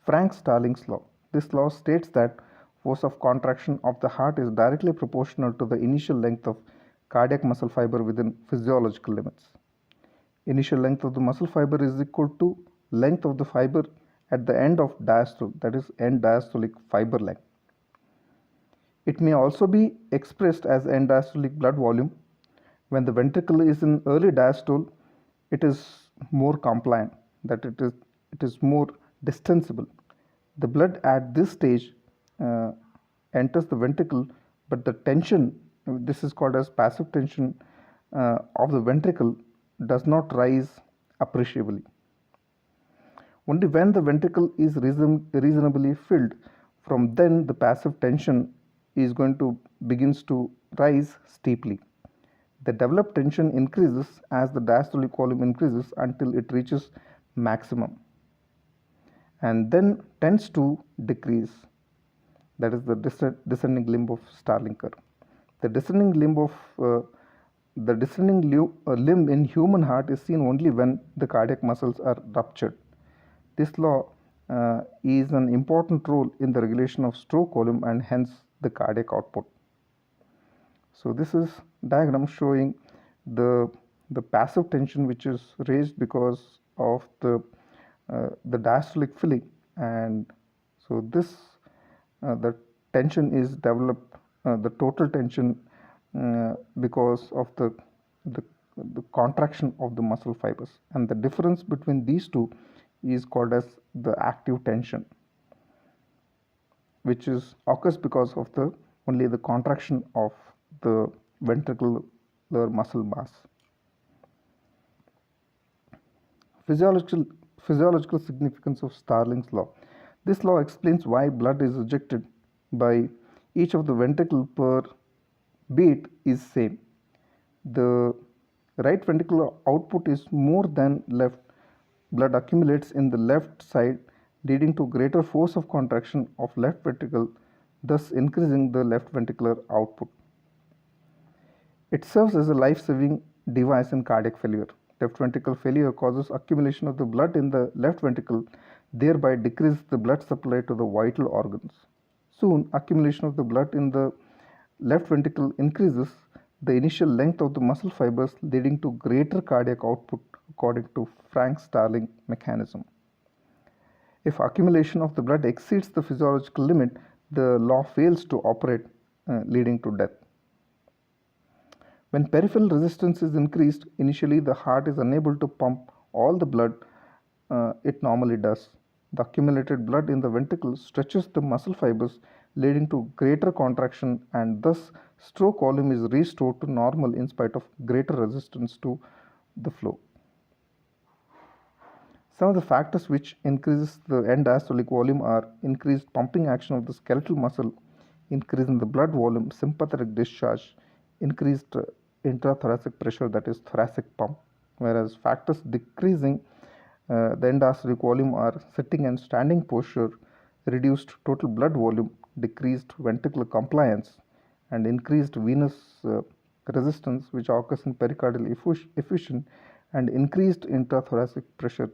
Frank-Starling's law. This law states that force of contraction of the heart is directly proportional to the initial length of cardiac muscle fiber within physiological limits. Initial length of the muscle fiber is equal to length of the fiber at the end of diastole, that is end diastolic fiber length. It may also be expressed as end diastolic blood volume. When the ventricle is in early diastole, it is more compliant, that it is more distensible. The blood at this stage enters the ventricle, but the tension, this is called as passive tension of the ventricle, does not rise appreciably. Only when the ventricle is reasonably filled, from then the passive tension is going to begins to rise steeply. The developed tension increases as the diastolic volume increases until it reaches maximum and then tends to decrease. That is the descending limb of Starling curve. The descending limb limb in human heart is seen only when the cardiac muscles are ruptured. This law is an important role in the regulation of stroke volume and hence the cardiac output. So this is diagram showing the passive tension which is raised because of the diastolic filling, and so this the tension is developed, the total tension because of the contraction of the muscle fibers, and the difference between these two is called as the active tension, which is occurs because of the only the contraction of the ventricular muscle mass. Physiological significance of Starling's law. This law explains why blood is ejected by each of the ventricle per beat is same. The right ventricular output is more than left. Blood accumulates in the left side, leading to greater force of contraction of left ventricle, thus increasing the left ventricular output. It serves as a life-saving device in cardiac failure. Left ventricle failure causes accumulation of the blood in the left ventricle, thereby decreases the blood supply to the vital organs. Soon, accumulation of the blood in the left ventricle increases the initial length of the muscle fibers, leading to greater cardiac output according to Frank-Starling mechanism. If accumulation of the blood exceeds the physiological limit, the law fails to operate, leading to death. When peripheral resistance is increased, initially the heart is unable to pump all the blood it normally does. The accumulated blood in the ventricle stretches the muscle fibers, leading to greater contraction, and thus stroke volume is restored to normal in spite of greater resistance to the flow. Some of the factors which increases the end diastolic volume are increased pumping action of the skeletal muscle, increase in the blood volume, sympathetic discharge, increased intrathoracic pressure, that is thoracic pump, whereas factors decreasing the end diastolic volume are sitting and standing posture, reduced total blood volume, decreased ventricular compliance, and increased venous resistance which occurs in pericardial effusion, and increased intrathoracic pressure